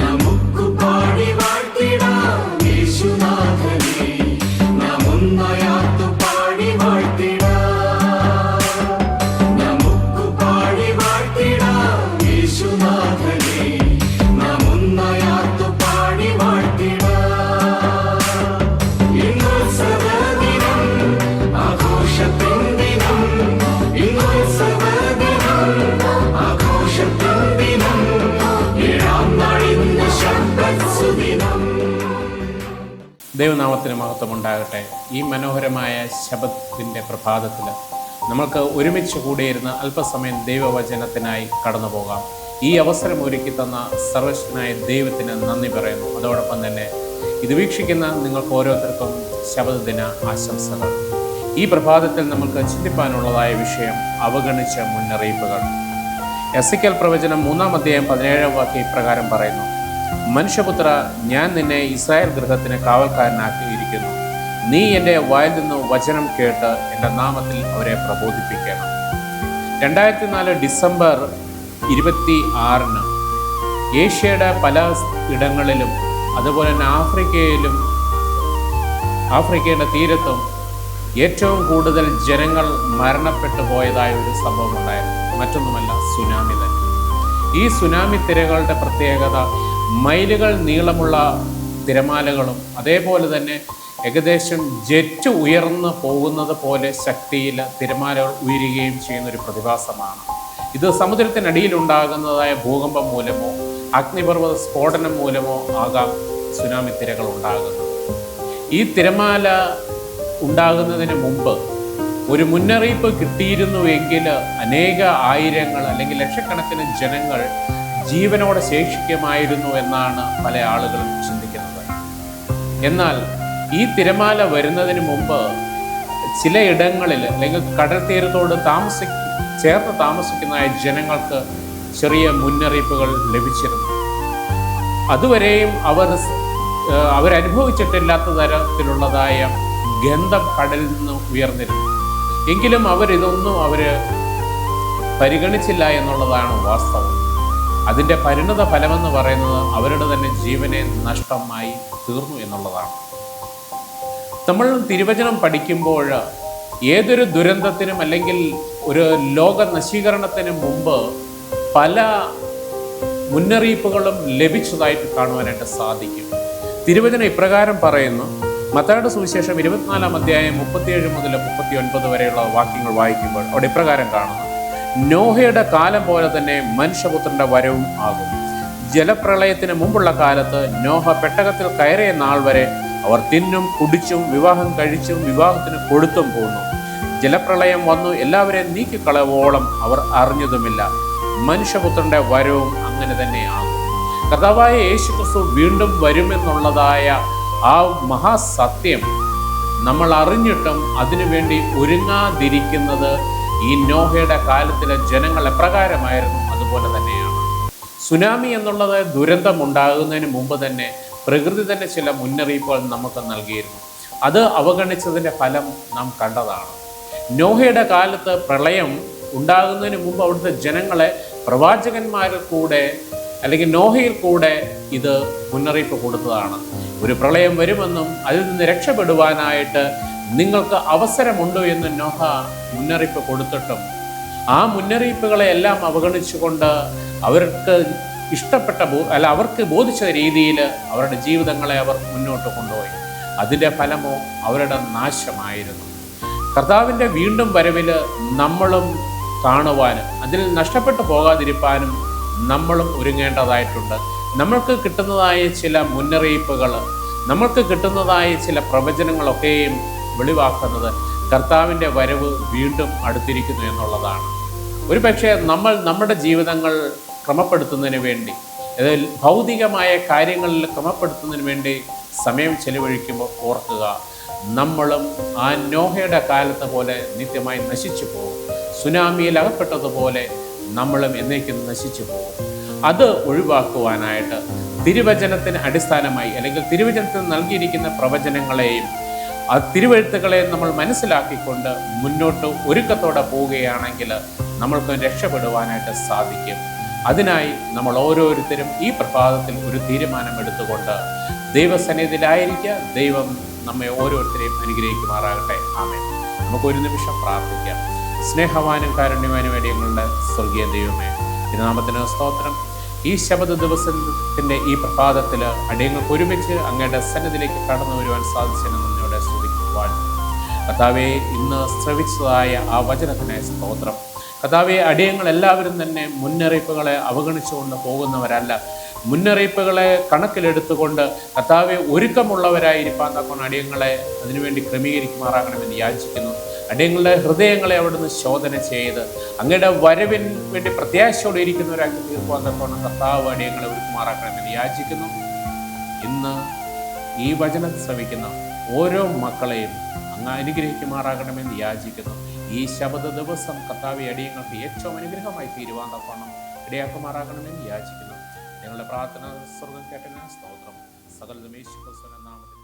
നമുക്ക് പാടി വാഴ്ത്തിടാം യേശുനാഥനെ, നാം ഒന്നായാത്തു പാടി വാഴ്ത്തിടാം. നമുക്ക് പാടി വാഴ്ത്തിടാം യേശുനാഥനെ, നാം ഒന്നായാത്തു പാടി വാഴ്ത്തിടാം. ഇന്നോത്സവ ദിനം, ആഘോഷത്തിൻ ദിനം, ഇന്നോത്സവ ദിനം, ആഘോഷത്തിൻ ദിനം, ഏഴാം നാളിന്ന് ശബ്ബത്ത് സുദിനം. ദൈവനാമത്തിന് മഹത്വമുണ്ടാകട്ടെ. ഈ മനോഹരമായ ശബ്ദത്തിൻ്റെ പ്രഭാതത്തിൽ നമ്മൾക്ക് ഒരുമിച്ച് കൂടിയിരുന്ന് അല്പസമയം ദൈവവചനത്തിനായി കടന്നു പോകാം. ഈ അവസരം ഒരുക്കി തന്ന സർവശക്തനായ ദൈവത്തിന് നന്ദി പറയുന്നു. അതോടൊപ്പം തന്നെ ഇത് വീക്ഷിക്കുന്ന നിങ്ങൾക്ക് ഓരോരുത്തർക്കും ശബദദിന ആശംസകൾ. ഈ പ്രഭാതത്തിൽ നമുക്ക് ചിന്തിപ്പാനുള്ളതായ വിഷയം അവഗണിച്ച മുന്നറിയിപ്പുകൾ. എസെക്കിയേൽ പ്രവചനം 3-ാം അധ്യായം 17-ാം വാക്യം ഇപ്രകാരം പറയുന്നു: മനുഷ്യപുത്ര, ഞാൻ നിന്നെ ഇസ്രായേൽ ഗൃഹത്തിന് കാവൽക്കാരനാക്കിയിരിക്കുന്നു. നീ എൻ്റെ വായിൽ നിന്ന് വചനം കേട്ട് എൻ്റെ നാമത്തിൽ അവരെ പ്രബോധിപ്പിക്കണം. 2004 ഡിസംബർ 26-ന് ഏഷ്യയുടെ പല ഇടങ്ങളിലും അതുപോലെ തന്നെ ആഫ്രിക്കയുടെ തീരത്തും ഏറ്റവും കൂടുതൽ ജനങ്ങൾ മരണപ്പെട്ടു പോയതായ ഒരു സംഭവം ഉണ്ടായിരുന്നു. മറ്റൊന്നുമല്ല, സുനാമി തന്നെ. ഈ സുനാമി തിരകളുടെ പ്രത്യേകത മൈലുകൾ നീളമുള്ള തിരമാലകളും അതേപോലെ തന്നെ ഏകദേശം ജെറ്റ് ഉയർന്നു പോകുന്നത് പോലെ ശക്തിയിൽ തിരമാലകൾ ഉയരുകയും ചെയ്യുന്നൊരു പ്രതിഭാസമാണ്. ഇത് സമുദ്രത്തിനടിയിലുണ്ടാകുന്നതായ ഭൂകമ്പം മൂലമോ അഗ്നിപർവ്വത സ്ഫോടനം മൂലമോ ആകാം സുനാമി തിരകൾ ഉണ്ടാകുന്നത്. ഈ തിരമാല ഉണ്ടാകുന്നതിന് മുമ്പ് ഒരു മുന്നറിയിപ്പ് കിട്ടിയിരുന്നുവെങ്കിൽ അനേക ആയിരങ്ങൾ അല്ലെങ്കിൽ ലക്ഷക്കണക്കിന് ജനങ്ങൾ ജീവനോടെ ശേഷിക്കുമായിരുന്നു എന്നാണ് പല ആളുകളും ചിന്തിക്കുന്നത്. എന്നാൽ ഈ തിരമാല വരുന്നതിന് മുമ്പ് ചിലയിടങ്ങളിൽ അല്ലെങ്കിൽ കടൽ തീരത്തോട് ചേർത്ത് താമസിക്കുന്ന ജനങ്ങൾക്ക് ചെറിയ മുന്നറിയിപ്പുകൾ ലഭിച്ചിരുന്നു. അതുവരെയും അവരനുഭവിച്ചിട്ടില്ലാത്ത തരത്തിലുള്ളതായ ഗന്ധം കടലിൽ നിന്ന് ഉയർന്നിരുന്നു. എങ്കിലും അവരിതൊന്നും പരിഗണിച്ചില്ല എന്നുള്ളതാണ് വാസ്തവം. അതിൻ്റെ പരിണത ഫലമെന്ന് പറയുന്നത് അവരുടെ തന്നെ ജീവനെ നഷ്ടമായി തീർന്നു എന്നുള്ളതാണ്. നമ്മൾ തിരുവചനം പഠിക്കുമ്പോൾ ഏതൊരു ദുരന്തത്തിനും അല്ലെങ്കിൽ ഒരു ലോക നശീകരണത്തിനും മുമ്പ് പല മുന്നറിയിപ്പുകളും ലഭിച്ചതായിട്ട് കാണുവാനായിട്ട് സാധിക്കും. തിരുവചനം ഇപ്രകാരം പറയുന്നു. മത്തായിയുടെ സുവിശേഷം 24-ാം അധ്യായം 37 മുതൽ 39 വരെയുള്ള വാക്യങ്ങൾ വായിക്കുമ്പോൾ അവിടെ ഇപ്രകാരം കാണുന്നു: നോഹയുടെ കാലം പോലെ തന്നെ മനുഷ്യപുത്രന്റെ വരവും ആകും. ജലപ്രളയത്തിന് മുമ്പുള്ള കാലത്ത് നോഹ പെട്ടകത്തിൽ കയറിയ നാൾ വരെ അവർ തിന്നും കുടിച്ചും വിവാഹം കഴിച്ചും വിവാഹത്തിന് കൊടുത്തും പോന്നു. ജലപ്രളയം വന്നു എല്ലാവരെയും നീക്കിക്കളവോളം അവർ അറിഞ്ഞതുമില്ല. മനുഷ്യപുത്രന്റെ വരവും അങ്ങനെ തന്നെ ആകും. കർത്താവായ യേശുക്രിസ്തു വീണ്ടും വരുമെന്നുള്ളതായ ആ മഹാസത്യം നമ്മൾ അറിഞ്ഞിട്ടും അതിനുവേണ്ടി ഒരുങ്ങാതിരിക്കുന്നത് ഈ നോഹയുടെ കാലത്തിലെ ജനങ്ങൾ എപ്രകാരമായിരുന്നു അതുപോലെ തന്നെയാണ്. സുനാമി എന്നുള്ളത് ദുരന്തമുണ്ടാകുന്നതിന് മുമ്പ് തന്നെ പ്രകൃതി തന്നെ ചില മുന്നറിയിപ്പുകൾ നമുക്ക് നൽകിയിരുന്നു. അത് അവഗണിച്ചതിൻ്റെ ഫലം നാം കണ്ടതാണ്. നോഹയുടെ കാലത്ത് പ്രളയം ഉണ്ടാകുന്നതിന് മുമ്പ് അവിടുത്തെ ജനങ്ങളെ പ്രവാചകന്മാരിൽ കൂടെ അല്ലെങ്കിൽ നോഹയിൽ കൂടെ ഇത് മുന്നറിയിപ്പ് കൊടുത്തതാണ്. ഒരു പ്രളയം വരുമെന്നും അതിൽ നിന്ന് രക്ഷപ്പെടുവാനായിട്ട് നിങ്ങൾക്ക് അവസരമുണ്ടോ എന്ന് നോഹ മുന്നറിയിപ്പ് കൊടുത്തിട്ടും ആ മുന്നറിയിപ്പുകളെ എല്ലാം അവഗണിച്ചുകൊണ്ട് അവർക്ക് ഇഷ്ടപ്പെട്ട അവർക്ക് ബോധിച്ച രീതിയിൽ അവരുടെ ജീവിതങ്ങളെ അവർ മുന്നോട്ട് കൊണ്ടുപോയി. അതിൻ്റെ ഫലമോ അവരുടെ നാശമായിരുന്നു. കർത്താവിൻ്റെ വീണ്ടും വരവിൽ നമ്മളും കാണുവാനും അതിൽ നഷ്ടപ്പെട്ടു പോകാതിരിക്കാനും നമ്മളും ഒരുങ്ങേണ്ടതായിട്ടുണ്ട്. നമ്മൾക്ക് കിട്ടുന്നതായ ചില മുന്നറിയിപ്പുകൾ, നമ്മൾക്ക് കിട്ടുന്നതായ ചില പ്രവചനങ്ങളൊക്കെയും വെളിവാക്കുന്നത് കർത്താവിൻ്റെ വരവ് വീണ്ടും അടുത്തിരിക്കുന്നു എന്നുള്ളതാണ്. ഒരു പക്ഷേ നമ്മൾ നമ്മുടെ ജീവിതങ്ങൾ ക്രമപ്പെടുത്തുന്നതിന് വേണ്ടി, അതായത് ഭൗതികമായ കാര്യങ്ങളിൽ ക്രമപ്പെടുത്തുന്നതിന് വേണ്ടി സമയം ചെലവഴിക്കുമ്പോൾ ഓർക്കുക, നമ്മളും ആ നോഹയുടെ കാലത്തെ പോലെ നിത്യമായി നശിച്ചു പോകും. സുനാമിയിൽ അകപ്പെട്ടതുപോലെ നമ്മളും എന്നേക്കും നശിച്ചു പോകും. അത് ഒഴിവാക്കുവാനായിട്ട് തിരുവചനത്തിന് അടിസ്ഥാനമായി അല്ലെങ്കിൽ തിരുവചനത്തിൽ നൽകിയിരിക്കുന്ന പ്രവചനങ്ങളെയും ആ തിരുവെഴുത്തുകളെ നമ്മൾ മനസ്സിലാക്കിക്കൊണ്ട് മുന്നോട്ട് ഒരുക്കത്തോടെ പോവുകയാണെങ്കിൽ നമ്മൾക്ക് രക്ഷപ്പെടുവാനായിട്ട് സാധിക്കും. അതിനായി നമ്മൾ ഓരോരുത്തരും ഈ പ്രഭാതത്തിൽ ഒരു തീരുമാനം എടുത്തുകൊണ്ട് ദൈവസന്നിധിയിലായിരിക്കുക. ദൈവം നമ്മെ ഓരോരുത്തരെയും അനുഗ്രഹിക്കുമാറാകട്ടെ. ആമേൻ. നമുക്കൊരു നിമിഷം പ്രാർത്ഥിക്കാം. സ്നേഹവാനും കാരുണ്യവാനും വേണ്ടി ഞങ്ങളുടെ സ്വർഗീയ ദൈവമേ, തിരുനാമത്തിന് സ്തോത്രം. ഈ ശബദ ദിവസത്തിൻ്റെ ഈ പ്രഭാതത്തിൽ അടിയങ്ങൾക്ക് ഒരുമിച്ച് അങ്ങയുടെ സന്നിധിയിലേക്ക് കടന്നു വരുവാൻ സാധിച്ചെന്ന് നന്ദിയോടെ സ്തുതിക്കുവാൻ. കർത്താവെ, ഇന്ന് ശ്രവിച്ചതായ ആ വചനത്തിനായി സ്തോത്രം. കർത്താവെ, അടിയങ്ങൾ എല്ലാവരും തന്നെ മുന്നറിയിപ്പുകളെ അവഗണിച്ചുകൊണ്ട് പോകുന്നവരല്ല. മുന്നറിയിപ്പുകളെ കണക്കിലെടുത്തുകൊണ്ട് കർത്താവെ ഒരുക്കമുള്ളവരായിരിക്കാൻ തക്കൊണ്ട് അടിയങ്ങളെ അതിനുവേണ്ടി ക്രമീകരിക്കുമാറാകണമെന്ന് യാചിക്കുന്നു. അടിയങ്ങളുടെ ഹൃദയങ്ങളെ അവിടുന്ന് ശോധന ചെയ്ത് അങ്ങയുടെ വരവിന് വേണ്ടി പ്രത്യാശയോടെ ഇരിക്കുന്നവരാക്കി തീർക്കുവാൻ തക്കൊണ്ട് കർത്താവ് അടിയങ്ങളെ ഒരുക്കുമാറാക്കണമെന്ന് യാചിക്കുന്നു. ഇന്ന് ഈ വചനം ശ്രവിക്കുന്ന ഓരോ മക്കളെയും അങ്ങ് അനുഗ്രഹിക്കുമാറാകണമെന്ന് യാചിക്കുന്നു. ഈ ശബദ ദിവസം കർത്താവെ അടിയങ്ങൾക്ക് ഏറ്റവും അനുഗ്രഹമായി തീരുവാൻ തക്കോണം ഇടയാക്കുമാറാകണമെന്ന് യാചിക്കുന്നു. ഞങ്ങളുടെ പ്രാർത്ഥന സ്വർഗം കേട്ടതിന് സ്തോത്രം. സകലതും യേശു ക്രിസ്തുവിന്റെ നാമത്തിൽ